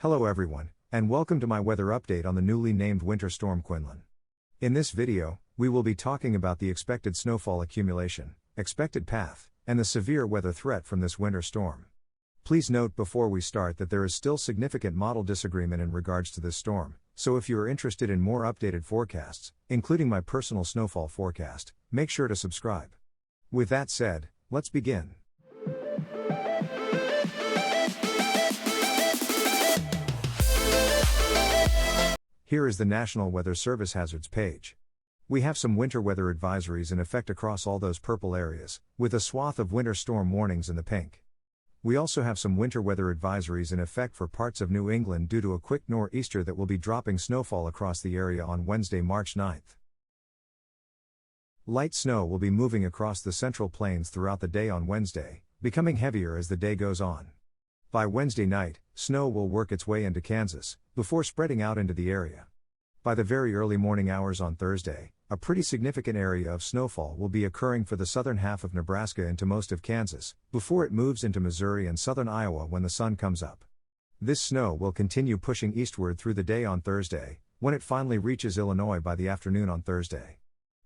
Hello everyone, and welcome to my weather update on the newly named Winter Storm Quinlan. In this video, we will be talking about the expected snowfall accumulation, expected path, and the severe weather threat from this winter storm. Please note before we start that there is still significant model disagreement in regards to this storm, so if you are interested in more updated forecasts, including my personal snowfall forecast, make sure to subscribe. With that said, let's begin. Here is the National Weather Service Hazards page. We have some winter weather advisories in effect across all those purple areas, with a swath of winter storm warnings in the pink. We also have some winter weather advisories in effect for parts of New England due to a quick nor'easter that will be dropping snowfall across the area on Wednesday, March 9th. Light snow will be moving across the central plains throughout the day on Wednesday, becoming heavier as the day goes on. By Wednesday night, snow will work its way into Kansas, before spreading out into the area. By the very early morning hours on Thursday, a pretty significant area of snowfall will be occurring for the southern half of Nebraska into most of Kansas, before it moves into Missouri and southern Iowa when the sun comes up. This snow will continue pushing eastward through the day on Thursday, when it finally reaches Illinois by the afternoon on Thursday.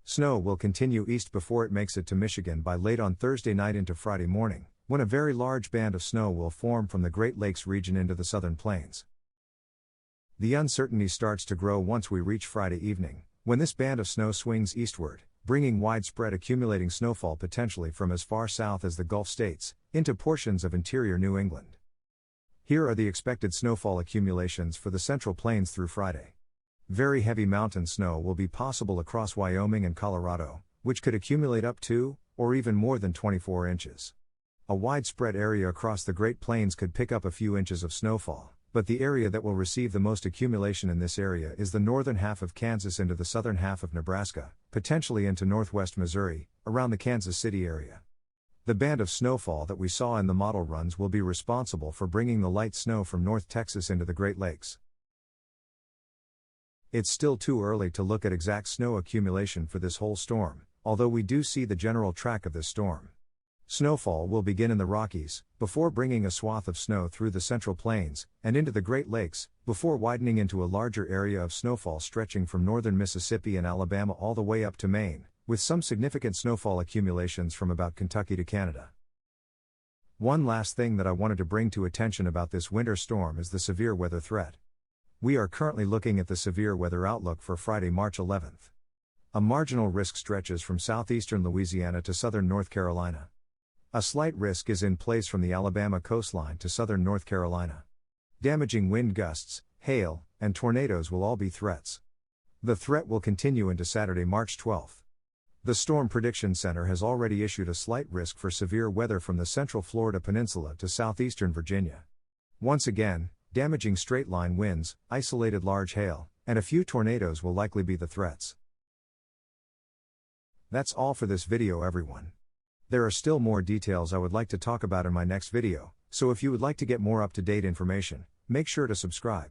Snow will continue east before it makes it to Michigan by late on Thursday night into Friday morning, when a very large band of snow will form from the Great Lakes region into the southern plains. The uncertainty starts to grow once we reach Friday evening, when this band of snow swings eastward, bringing widespread accumulating snowfall potentially from as far south as the Gulf states, into portions of interior New England. Here are the expected snowfall accumulations for the Central Plains through Friday. Very heavy mountain snow will be possible across Wyoming and Colorado, which could accumulate up to, or even more than 24 inches. A widespread area across the Great Plains could pick up a few inches of snowfall, but the area that will receive the most accumulation in this area is the northern half of Kansas into the southern half of Nebraska, potentially into northwest Missouri, around the Kansas City area. The band of snowfall that we saw in the model runs will be responsible for bringing the light snow from North Texas into the Great Lakes. It's still too early to look at exact snow accumulation for this whole storm, although we do see the general track of this storm. Snowfall will begin in the Rockies, before bringing a swath of snow through the Central Plains, and into the Great Lakes, before widening into a larger area of snowfall stretching from northern Mississippi and Alabama all the way up to Maine, with some significant snowfall accumulations from about Kentucky to Canada. One last thing that I wanted to bring to attention about this winter storm is the severe weather threat. We are currently looking at the severe weather outlook for Friday, March 11th. A marginal risk stretches from southeastern Louisiana to southern North Carolina. A slight risk is in place from the Alabama coastline to southern North Carolina. Damaging wind gusts, hail, and tornadoes will all be threats. The threat will continue into Saturday, March 12th. The Storm Prediction Center has already issued a slight risk for severe weather from the central Florida peninsula to southeastern Virginia. Once again, damaging straight-line winds, isolated large hail, and a few tornadoes will likely be the threats. That's all for this video, everyone. There are still more details I would like to talk about in my next video, so if you would like to get more up-to-date information, make sure to subscribe.